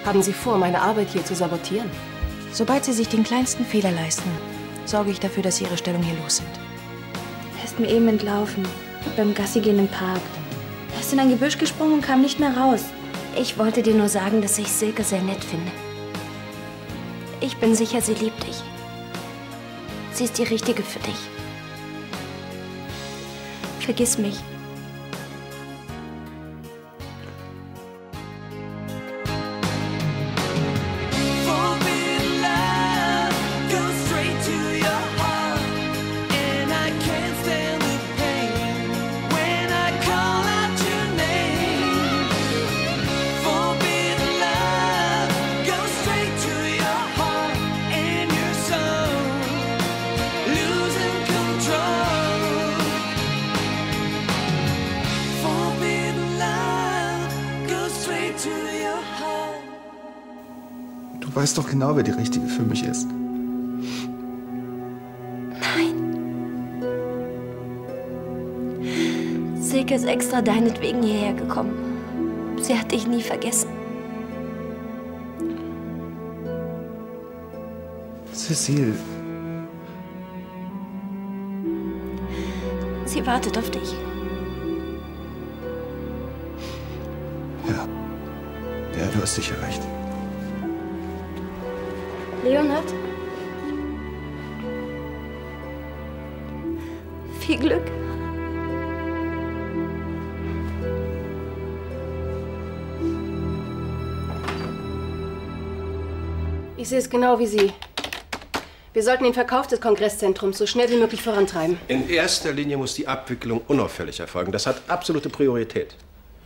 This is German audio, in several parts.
Haben Sie vor, meine Arbeit hier zu sabotieren? Sobald Sie sich den kleinsten Fehler leisten, sorge ich dafür, dass Sie Ihre Stellung hier los sind. Er ist mir eben entlaufen, beim Gassigehen im Park. Er ist in ein Gebüsch gesprungen und kam nicht mehr raus. Ich wollte dir nur sagen, dass ich Silke sehr nett finde. Ich bin sicher, sie liebt dich. Sie ist die Richtige für dich. Vergiss mich. Du weißt doch genau, wer die Richtige für mich ist. Nein. Silke ist extra deinetwegen hierher gekommen. Sie hat dich nie vergessen. Cecile. Sie wartet auf dich. Ja. Ja, du hast sicher recht. Leonhard? Viel Glück. Ich sehe es genau wie Sie. Wir sollten den Verkauf des Kongresszentrums so schnell wie möglich vorantreiben. In erster Linie muss die Abwicklung unauffällig erfolgen. Das hat absolute Priorität.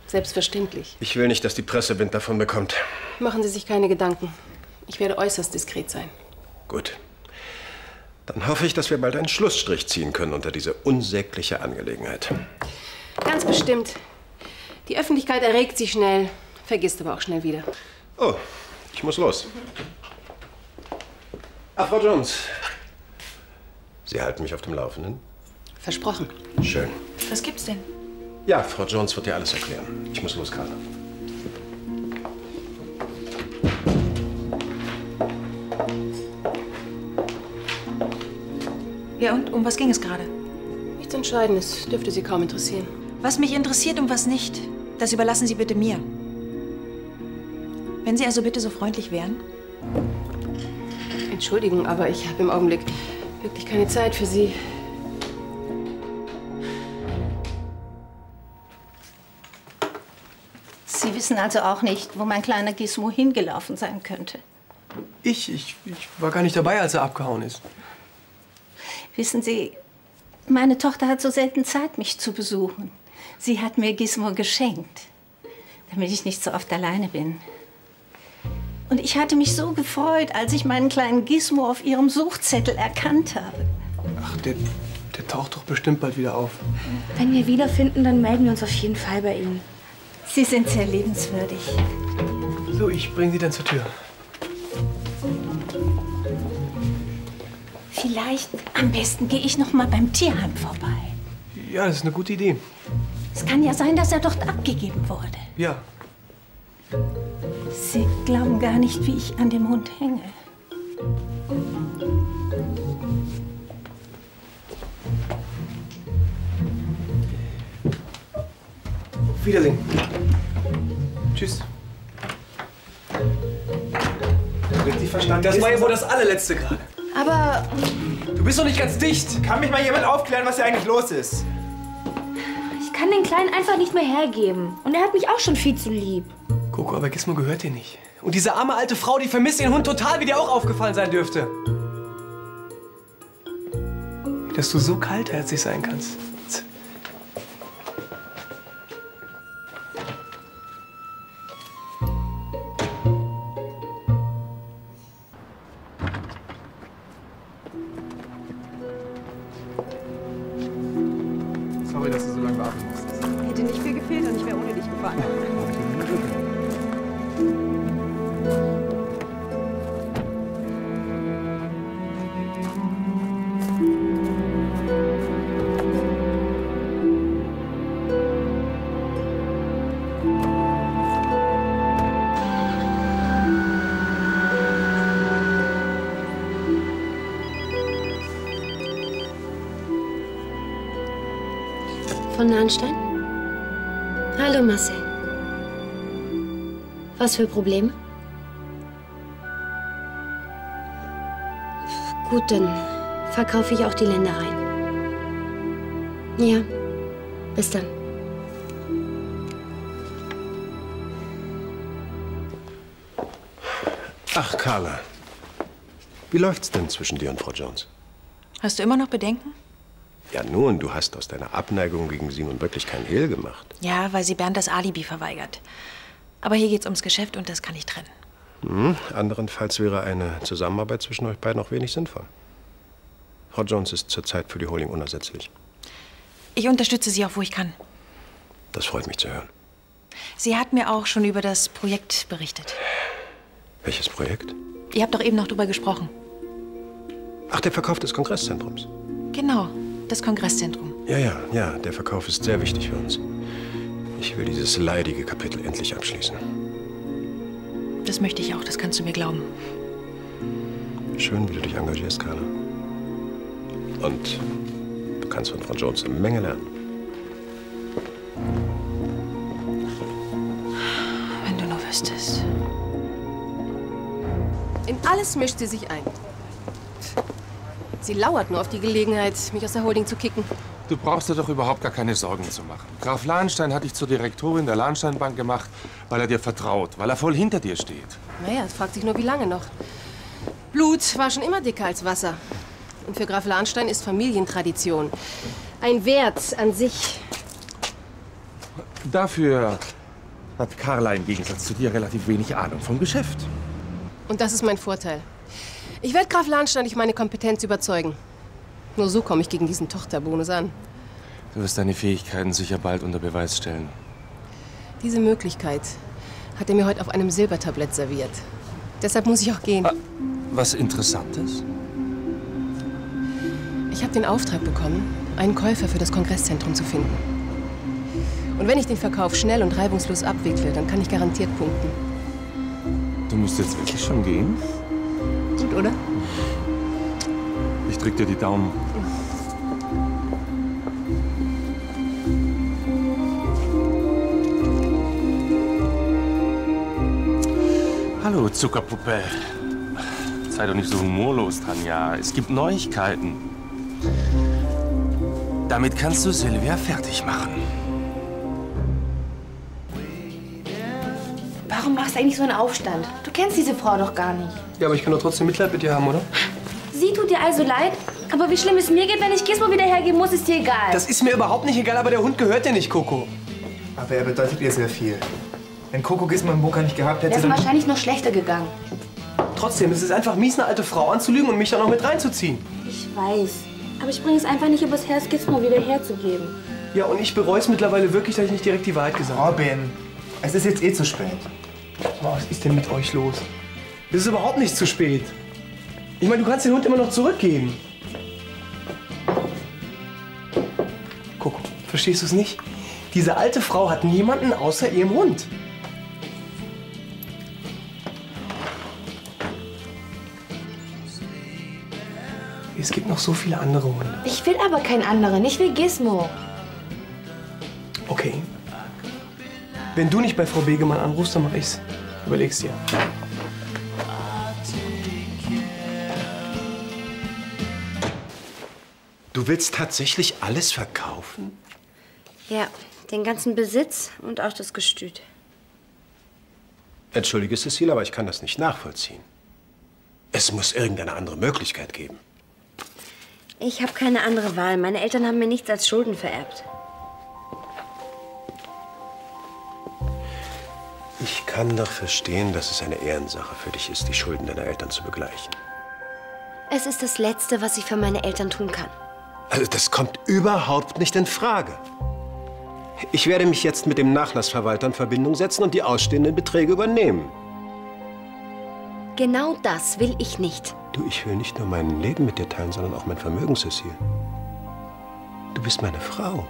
Selbstverständlich. Ich will nicht, dass die Presse Wind davon bekommt. Machen Sie sich keine Gedanken. Ich werde äußerst diskret sein. Gut. Dann hoffe ich, dass wir bald einen Schlussstrich ziehen können unter diese unsägliche Angelegenheit. Ganz bestimmt. Die Öffentlichkeit erregt sich schnell, vergisst aber auch schnell wieder. Oh, ich muss los. Ach, Frau Jones. Sie halten mich auf dem Laufenden? Versprochen. Schön. Was gibt's denn? Ja, Frau Jones wird dir alles erklären. Ich muss los, Carla. Ja, und um was ging es gerade? Nichts Entscheidendes. Dürfte Sie kaum interessieren. Was mich interessiert und was nicht, das überlassen Sie bitte mir. Wenn Sie also bitte so freundlich wären. Entschuldigung, aber ich habe im Augenblick wirklich keine Zeit für Sie. Sie wissen also auch nicht, wo mein kleiner Gizmo hingelaufen sein könnte. Ich war gar nicht dabei, als er abgehauen ist. Wissen Sie, meine Tochter hat so selten Zeit, mich zu besuchen. Sie hat mir Gizmo geschenkt, damit ich nicht so oft alleine bin. Und ich hatte mich so gefreut, als ich meinen kleinen Gizmo auf ihrem Suchzettel erkannt habe. Ach, der taucht doch bestimmt bald wieder auf. Wenn wir ihn wiederfinden, dann melden wir uns auf jeden Fall bei Ihnen. Sie sind sehr liebenswürdig. So, ich bringe Sie dann zur Tür. Vielleicht am besten gehe ich noch mal beim Tierheim vorbei. Ja, das ist eine gute Idee. Es kann ja sein, dass er dort abgegeben wurde. Ja. Sie glauben gar nicht, wie ich an dem Hund hänge. Auf Wiedersehen. Tschüss. Richtig verstanden? Das war ja wohl das allerletzte gerade. Aber Du bist doch nicht ganz dicht. Kann mich mal jemand aufklären, was hier eigentlich los ist? ich kann den Kleinen einfach nicht mehr hergeben. Und er hat mich auch schon viel zu lieb. Coco, aber Gizmo gehört dir nicht. Und diese arme alte Frau, die vermisst ihren Hund total, wie dir auch aufgefallen sein dürfte. Dass du so kaltherzig sein kannst. Sorry, dass du so lange warten musstest. Hätte nicht viel gefehlt und ich wäre ohne dich gefahren. Nahnstein? Hallo, Marcel. Was für Probleme? Gut, dann verkaufe ich auch die Ländereien. Ja, bis dann. Ach, Carla. Wie läuft's denn zwischen dir und Frau Jones? Hast du immer noch Bedenken? Ja nun, du hast aus deiner Abneigung gegen sie nun wirklich kein Hehl gemacht. Ja, weil sie Bernd das Alibi verweigert. Aber hier geht's ums Geschäft und das kann ich trennen. Anderenfalls wäre eine Zusammenarbeit zwischen euch beiden auch wenig sinnvoll. Frau Jones ist zurzeit für die Holding unersetzlich. Ich unterstütze sie auch, wo ich kann. Das freut mich zu hören. Sie hat mir auch schon über das Projekt berichtet. Welches Projekt? Ihr habt doch eben noch drüber gesprochen. Ach, der Verkauf des Kongresszentrums. Genau, das Kongresszentrum. Ja, der Verkauf ist sehr wichtig für uns. Ich will dieses leidige Kapitel endlich abschließen. Das möchte ich auch, das kannst du mir glauben. Schön, wie du dich engagierst, Carla. Und du kannst von Frau Jones eine Menge lernen. Wenn du nur wüsstest. In alles mischt sie sich ein. Sie lauert nur auf die Gelegenheit, mich aus der Holding zu kicken. Du brauchst dir doch überhaupt gar keine Sorgen zu machen. Graf Lahnstein hat dich zur Direktorin der Lahnsteinbank gemacht, weil er dir vertraut, weil er voll hinter dir steht. Naja, es fragt sich nur, wie lange noch. Blut war schon immer dicker als Wasser. Und für Graf Lahnstein ist Familientradition ein Wert an sich. Dafür hat Carla im Gegensatz zu dir relativ wenig Ahnung vom Geschäft. Und das ist mein Vorteil. Ich werde Graf Lahnstein durch meine Kompetenz überzeugen. Nur so komme ich gegen diesen Tochterbonus an. Du wirst deine Fähigkeiten sicher bald unter Beweis stellen. Diese Möglichkeit hat er mir heute auf einem Silbertablett serviert. Deshalb muss ich auch gehen. Was Interessantes? Ich habe den Auftrag bekommen, einen Käufer für das Kongresszentrum zu finden. Und wenn ich den Verkauf schnell und reibungslos abwickle, dann kann ich garantiert punkten. Du musst jetzt wirklich schon gehen? Gut, oder? Ich drück dir die Daumen. Hallo, Zuckerpuppe. Sei doch nicht so humorlos, Tanja. Es gibt Neuigkeiten. Damit kannst du Silvia fertig machen. Warum machst du eigentlich so einen Aufstand? Du kennst diese Frau doch gar nicht. Ja, aber ich kann doch trotzdem Mitleid mit dir haben, oder? Sie tut dir also leid, aber wie schlimm es mir geht, wenn ich Gizmo wieder hergeben muss, ist dir egal. Das ist mir überhaupt nicht egal, aber der Hund gehört dir nicht, Coco. Aber er bedeutet ihr sehr viel. Wenn Coco Gizmo im Bunker nicht gehabt hätte, Der ist dann... wahrscheinlich noch schlechter gegangen. Trotzdem, es ist einfach mies, eine alte Frau anzulügen und mich dann noch mit reinzuziehen. Ich weiß. Aber ich bringe es einfach nicht übers Herz, Gizmo wieder herzugeben. Ja, und ich bereue es mittlerweile wirklich, dass ich nicht direkt die Wahrheit gesagt habe. Robin, es ist jetzt eh zu spät. Oh, was ist denn mit euch los? Es ist überhaupt nicht zu spät. Ich meine, du kannst den Hund immer noch zurückgeben. Coco, verstehst du es nicht? Diese alte Frau hat niemanden außer ihrem Hund. Es gibt noch so viele andere Hunde. Ich will aber keinen anderen. Ich will Gizmo. Okay. Wenn du nicht bei Frau Begemann anrufst, dann mach ich's. Überleg's dir. Du willst tatsächlich alles verkaufen? Ja, den ganzen Besitz und auch das Gestüt. Entschuldige, Cecile, aber ich kann das nicht nachvollziehen. Es muss irgendeine andere Möglichkeit geben. Ich habe keine andere Wahl. Meine Eltern haben mir nichts als Schulden vererbt. Ich kann doch verstehen, dass es eine Ehrensache für dich ist, die Schulden deiner Eltern zu begleichen. Es ist das Letzte, was ich für meine Eltern tun kann. Also das kommt überhaupt nicht in Frage. Ich werde mich jetzt mit dem Nachlassverwalter in Verbindung setzen und die ausstehenden Beträge übernehmen. Genau das will ich nicht. Du, ich will nicht nur mein Leben mit dir teilen, sondern auch mein Vermögen, Cecile. Du bist meine Frau.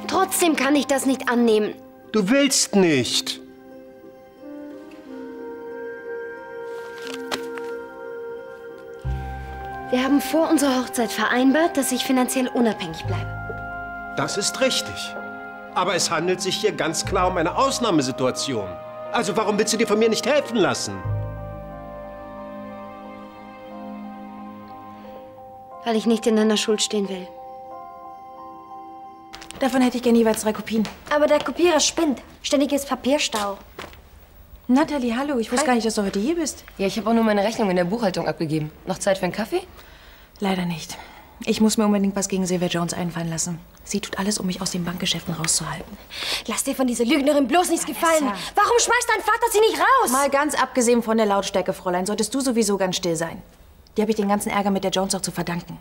Trotzdem kann ich das nicht annehmen. Du willst nicht. Wir haben vor unserer Hochzeit vereinbart, dass ich finanziell unabhängig bleibe. Das ist richtig. Aber es handelt sich hier ganz klar um eine Ausnahmesituation. Also warum willst du dir von mir nicht helfen lassen? Weil ich nicht in deiner Schuld stehen will. Davon hätte ich gerne jeweils 3 Kopien. Aber der Kopierer spinnt. Ständiges Papierstau. Natalie, hallo. Ich wusste gar nicht, dass du heute hier bist. Ja, ich habe auch nur meine Rechnung in der Buchhaltung abgegeben. Noch Zeit für einen Kaffee? Leider nicht. Ich muss mir unbedingt was gegen Sylvia Jones einfallen lassen. Sie tut alles, um mich aus den Bankgeschäften rauszuhalten. Lass dir von dieser Lügnerin bloß nichts gefallen. Warum schmeißt dein Vater sie nicht raus? Mal ganz abgesehen von der Lautstärke, Fräulein, solltest du sowieso ganz still sein. Die habe ich den ganzen Ärger mit der Jones auch zu verdanken.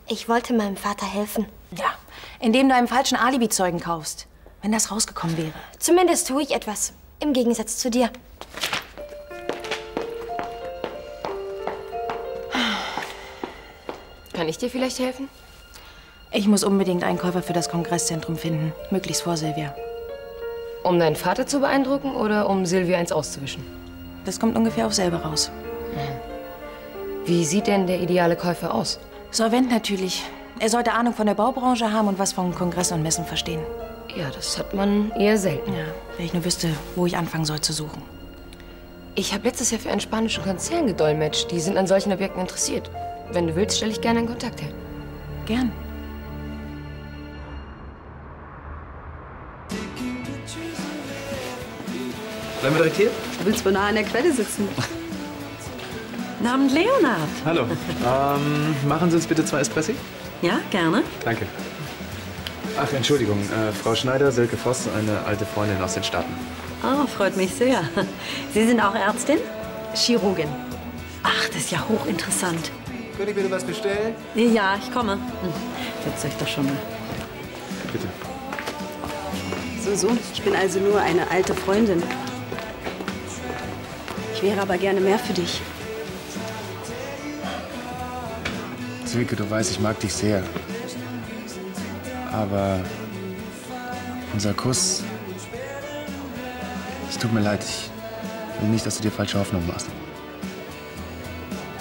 Ich wollte meinem Vater helfen. Ja, indem du einen falschen Alibi-Zeugen kaufst. Wenn das rausgekommen wäre. Zumindest tue ich etwas. Im Gegensatz zu dir. Kann ich dir vielleicht helfen? Ich muss unbedingt einen Käufer für das Kongresszentrum finden. Möglichst vor Sylvia. Um deinen Vater zu beeindrucken oder um Sylvia eins auszuwischen? Das kommt ungefähr auf selber raus. Wie sieht denn der ideale Käufer aus? Solvent natürlich. Er sollte Ahnung von der Baubranche haben und was von Kongressen und Messen verstehen. Ja, das hat man eher selten. Ja, wenn ich nur wüsste, wo ich anfangen soll zu suchen. Ich habe letztes Jahr für einen spanischen Konzern gedolmetscht. Die sind an solchen Objekten interessiert. Wenn du willst, stelle ich gerne in Kontakt her. Gern. Bleiben wir direkt hier? Du willst wohl nah an der Quelle sitzen. Namen Leonard. Hallo. Machen Sie uns bitte 2 Espressi? Ja, gerne. Danke. Ach, Entschuldigung. Frau Schneider, Silke Voss, eine alte Freundin aus den Staaten. Oh, freut mich sehr. Sie sind auch Ärztin? Chirurgin. Ach, das ist ja hochinteressant. Könnte ich bitte was bestellen? Ja, ich komme. Setzt euch doch schon mal. Bitte. So. Ich bin also nur eine alte Freundin. Ich wäre aber gerne mehr für dich. Silke, du weißt, ich mag dich sehr. Aber unser Kuss... Es tut mir leid, ich will nicht, dass du dir falsche Hoffnung machst.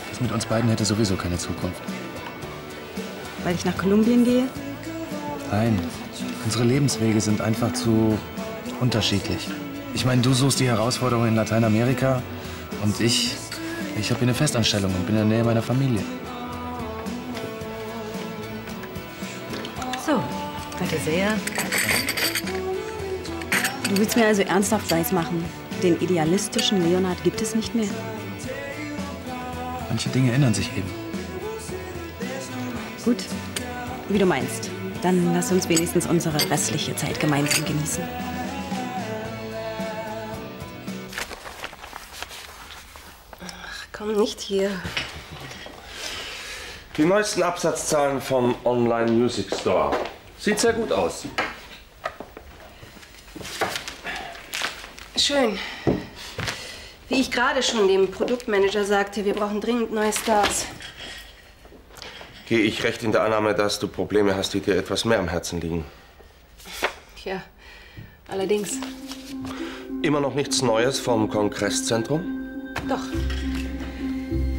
Das mit uns beiden hätte sowieso keine Zukunft. Weil ich nach Kolumbien gehe? Nein, unsere Lebenswege sind einfach zu unterschiedlich. Ich meine, du suchst die Herausforderung in Lateinamerika und ich habe hier eine Festanstellung und bin in der Nähe meiner Familie. So, bitte sehr. Du willst mir also ernsthaft weismachen, den idealistischen Leonard gibt es nicht mehr? Manche Dinge ändern sich eben. Gut, wie du meinst. Dann lass uns wenigstens unsere restliche Zeit gemeinsam genießen. Ach, komm nicht hier. Die neuesten Absatzzahlen vom Online Music Store. Sieht sehr gut aus. Schön. Wie ich gerade schon dem Produktmanager sagte, wir brauchen dringend neue Stars. Gehe ich recht in der Annahme, dass du Probleme hast, die dir etwas mehr am Herzen liegen? Tja, allerdings. Immer noch nichts Neues vom Kongresszentrum? Doch.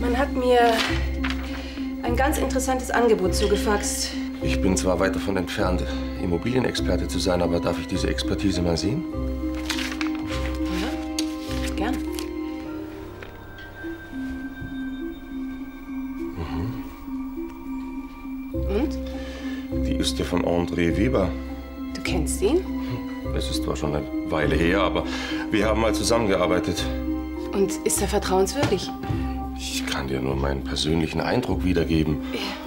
Man hat mir ein ganz interessantes Angebot zugefaxt. Ich bin zwar weit davon entfernt, Immobilienexperte zu sein, aber darf ich diese Expertise mal sehen? Ja, gern. Und? Die ist ja von André Weber. Du kennst ihn? Es ist zwar schon eine Weile her, aber wir haben mal zusammengearbeitet. Und ist er vertrauenswürdig? Ich kann dir nur meinen persönlichen Eindruck wiedergeben.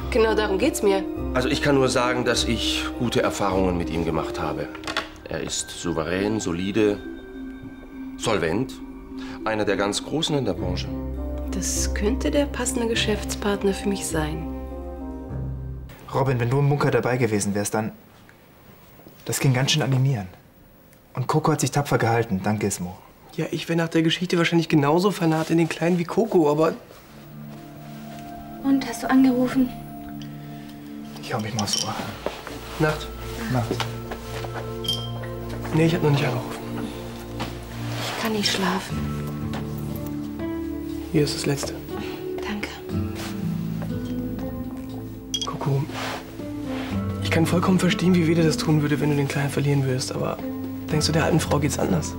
Genau darum geht's mir. Also ich kann nur sagen, dass ich gute Erfahrungen mit ihm gemacht habe. Er ist souverän, solide, solvent. Einer der ganz Großen in der Branche. Das könnte der passende Geschäftspartner für mich sein. Robin, wenn du im Bunker dabei gewesen wärst, dann... Das ging ganz schön an die Nieren. Und Coco hat sich tapfer gehalten, dank Gizmo. Ja, ich wäre nach der Geschichte wahrscheinlich genauso vernarrt in den Kleinen wie Coco, aber... Und, hast du angerufen? Ich hau mich mal aufs Ohr. Nacht. Nacht. Nee, ich hab noch nicht angerufen. Ich kann nicht schlafen. Hier ist das Letzte. Danke. Coco, Ich kann vollkommen verstehen, wie weh dir das tun würde, wenn du den Kleinen verlieren würdest. Aber denkst du, der alten Frau geht's anders?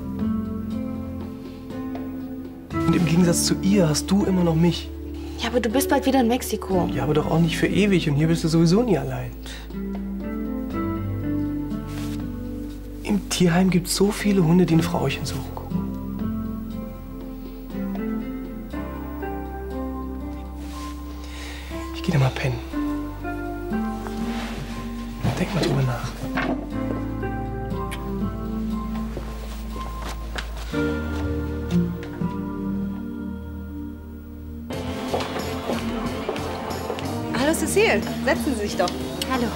Und im Gegensatz zu ihr hast du immer noch mich. Ja, aber du bist bald wieder in Mexiko. Ja, aber doch auch nicht für ewig. Und hier bist du sowieso nie allein. Im Tierheim gibt es so viele Hunde, die ein Frauchen suchen. Ich geh da mal pennen. Denk mal drüber nach. Hallo Cecile, setzen Sie sich doch. Hallo.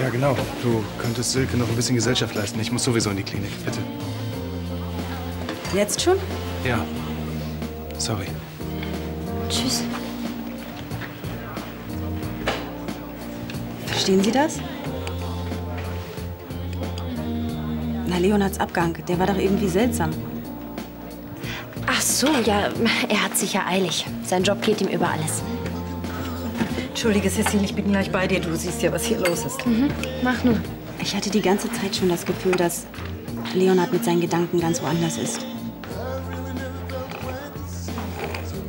Ja, genau. Du könntest Silke noch ein bisschen Gesellschaft leisten. Ich muss sowieso in die Klinik. Bitte. Jetzt schon? Ja. Sorry. Tschüss. Verstehen Sie das? Na, Leonards Abgang, der war doch irgendwie seltsam. Ach so, ja, er hat sich ja eilig. Sein Job geht ihm über alles. Entschuldige, Cecile, ich bin gleich bei dir. Du siehst ja, was hier los ist. Mach nur. Ich hatte die ganze Zeit schon das Gefühl, dass Leonard mit seinen Gedanken ganz woanders ist.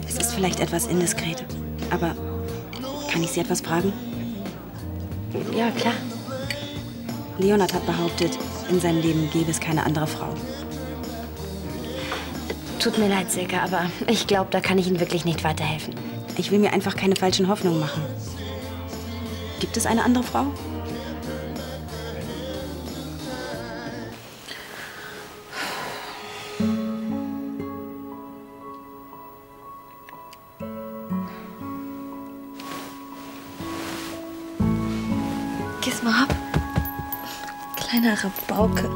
Es ist vielleicht etwas indiskret, aber kann ich Sie etwas fragen? Ja, klar. Leonard hat behauptet, in seinem Leben gäbe es keine andere Frau. Tut mir leid, Silke, aber ich glaube, da kann ich Ihnen wirklich nicht weiterhelfen. Ich will mir einfach keine falschen Hoffnungen machen. Gibt es eine andere Frau? Kiss mal ab. Kleiner Rabauke.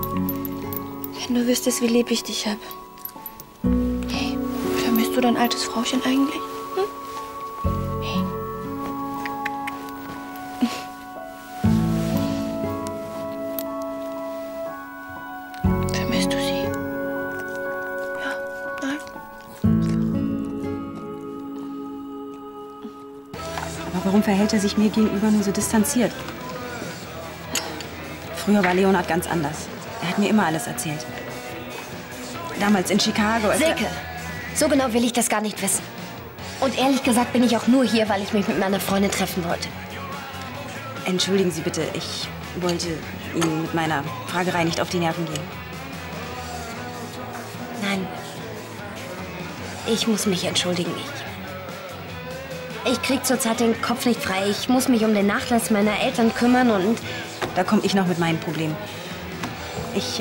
Wenn du wüsstest, wie lieb ich dich hab. Hey, vermisst du dein altes Frauchen eigentlich? Vermisst du sie? Ja, nein? Aber warum verhält er sich mir gegenüber nur so distanziert? Früher war Leonard ganz anders. Er hat mir immer alles erzählt. Damals in Chicago. Silke, so genau will ich das gar nicht wissen. Und ehrlich gesagt bin ich auch nur hier, weil ich mich mit meiner Freundin treffen wollte. Entschuldigen Sie bitte, ich wollte Ihnen mit meiner Fragerei nicht auf die Nerven gehen. Nein, ich muss mich entschuldigen. Ich krieg zurzeit den Kopf nicht frei. Ich muss mich um den Nachlass meiner Eltern kümmern und... Da komme ich noch mit meinen Problemen. Ich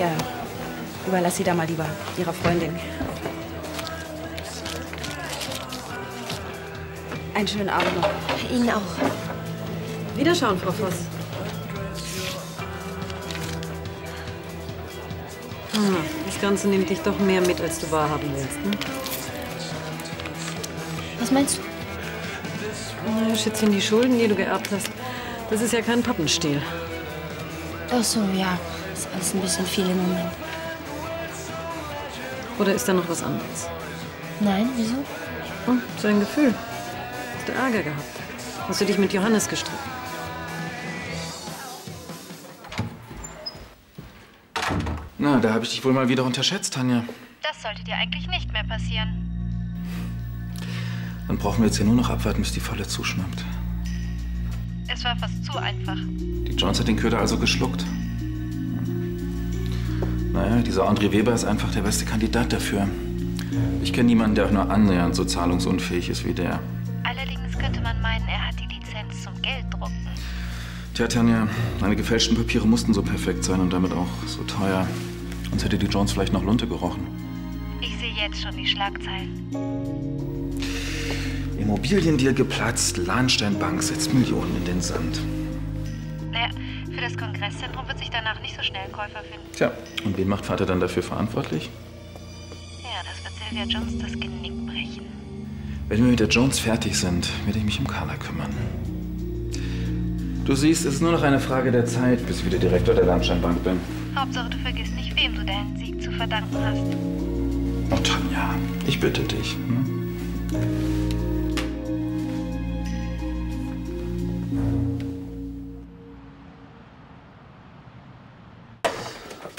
überlasse Sie da mal lieber Ihrer Freundin. Einen schönen Abend noch. Ihnen auch. Wiederschauen, Frau Voss. Das Ganze nimmt dich doch mehr mit, als du wahrhaben willst. Hm? Was meinst du? Na, Schätzchen, die Schulden, die du geerbt hast, das ist ja kein Pappenstiel. Ach so, ja. Ist alles ein bisschen viel im Moment. Oder ist da noch was anderes? Nein, wieso? Oh, so ein Gefühl. Hast du Ärger gehabt? Hast du dich mit Johannes gestritten? Na, da habe ich dich wohl mal wieder unterschätzt, Tanja. Das sollte dir eigentlich nicht mehr passieren. Dann brauchen wir jetzt hier nur noch abwarten, bis die Falle zuschnappt. Es war fast zu einfach. Die Jones hat den Köder also geschluckt. Naja, dieser André Weber ist einfach der beste Kandidat dafür. Ich kenne niemanden, der auch nur annähernd so zahlungsunfähig ist wie der. Allerdings könnte man meinen, er hat die Lizenz zum Gelddrucken. Tja, Tanja, meine gefälschten Papiere mussten so perfekt sein und damit auch so teuer. Sonst hätte die Jones vielleicht noch Lunte gerochen. Ich sehe jetzt schon die Schlagzeilen. Immobiliendeal geplatzt, Lahnstein Bank setzt Millionen in den Sand. Naja, für das Kongresszentrum wird sich danach nicht so schnell ein Käufer finden. Tja, und wen macht Vater dann dafür verantwortlich? Ja, das wird Sylvia Jones das Genick brechen. Wenn wir mit der Jones fertig sind, werde ich mich um Carla kümmern. Du siehst, es ist nur noch eine Frage der Zeit, bis ich wieder Direktor der Lahnstein Bank bin. Hauptsache, du vergisst nicht, wem du deinen Sieg zu verdanken hast. Oh, Tanja, ich bitte dich. Hm?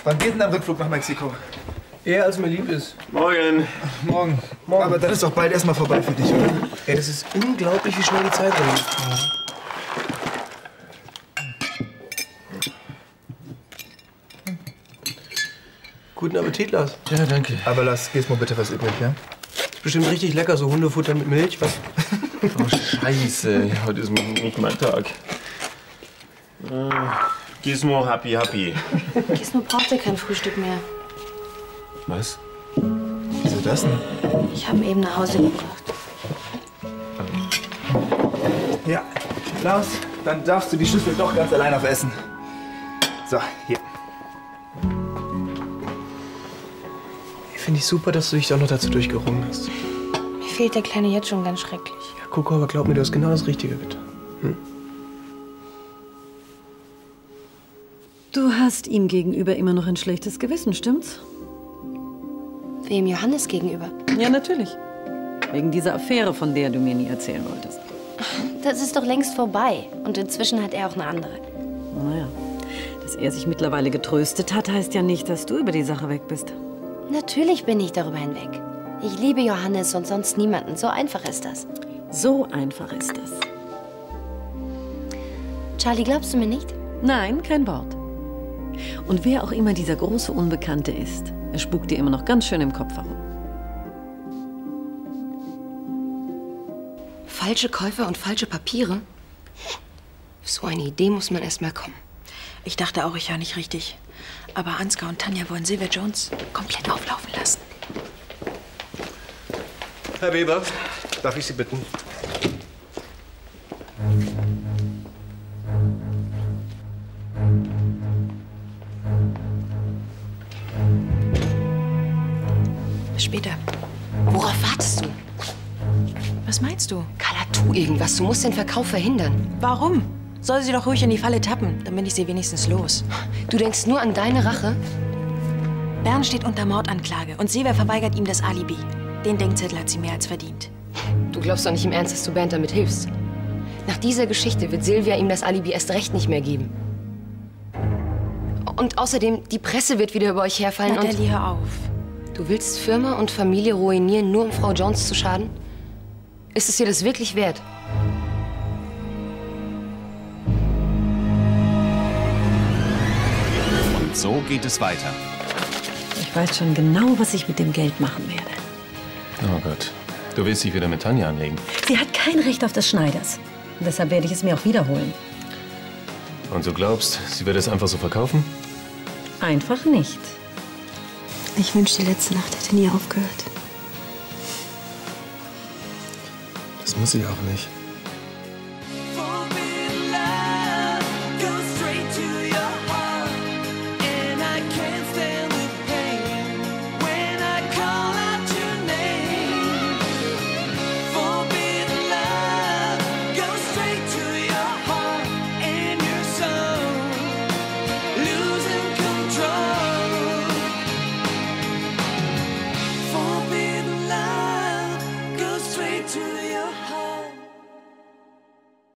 Wann geht denn dein Rückflug nach Mexiko? Eher als mir lieb ist. Morgen. Morgen. Aber dann ist doch bald erstmal vorbei für dich, oder? Ey, das ist unglaublich, wie schnell die Zeit rennt. Guten Appetit, Lars. Ja, danke. Aber lass Gizmo bitte was übrig, ja? Ist bestimmt richtig lecker, so Hundefutter mit Milch. Was? Oh, Scheiße. Heute ist nicht mein Tag. Gizmo, happy. Gizmo brauchte kein Frühstück mehr. Was? Wieso das denn? Ich habe ihn eben nach Hause gebracht. Ja, Lars, dann darfst du die Schüssel doch ganz allein aufessen. So, hier. Finde ich super, dass du dich auch noch dazu durchgerungen hast. Mir fehlt der Kleine jetzt schon ganz schrecklich. Ja, Coco, aber glaub mir, du hast genau das Richtige getan. Hm? Du hast ihm gegenüber immer noch ein schlechtes Gewissen, stimmt's? Wem Johannes gegenüber? Ja, natürlich. Wegen dieser Affäre, von der du mir nie erzählen wolltest. Das ist doch längst vorbei. Und inzwischen hat er auch eine andere. Naja, dass er sich mittlerweile getröstet hat, heißt ja nicht, dass du über die Sache weg bist. Natürlich bin ich darüber hinweg. Ich liebe Johannes und sonst niemanden. So einfach ist das. So einfach ist das. Charlie, glaubst du mir nicht? Nein, kein Wort. Und wer auch immer dieser große Unbekannte ist, er spukt dir immer noch ganz schön im Kopf herum. Falsche Käufer und falsche Papiere? Auf so eine Idee muss man erst mal kommen. Ich dachte auch, ich höre nicht richtig. Aber Ansgar und Tanja wollen Silvia Jones komplett auflaufen lassen. Herr Weber, darf ich Sie bitten? Bis später. Worauf wartest du? Was meinst du? Carla, tu irgendwas. Du musst den Verkauf verhindern. Warum? Soll sie doch ruhig in die Falle tappen, dann bin ich sie wenigstens los. Du denkst nur an deine Rache? Bernd steht unter Mordanklage und Silvia verweigert ihm das Alibi. Den Denkzettel hat sie mehr als verdient. Du glaubst doch nicht im Ernst, dass du Bernd damit hilfst. Nach dieser Geschichte wird Silvia ihm das Alibi erst recht nicht mehr geben. Und außerdem, die Presse wird wieder über euch herfallen. Natalie, hör auf. Du willst Firma und Familie ruinieren, nur um Frau Jones zu schaden? Ist es dir das wirklich wert? Und so geht es weiter. Ich weiß schon genau, was ich mit dem Geld machen werde. Oh Gott. Du willst dich wieder mit Tanja anlegen. Sie hat kein Recht auf des Schneiders. Und deshalb werde ich es mir auch wiederholen. Und du glaubst, sie wird es einfach so verkaufen? Einfach nicht. Ich wünschte, die letzte Nacht hätte nie aufgehört. Das muss ich auch nicht.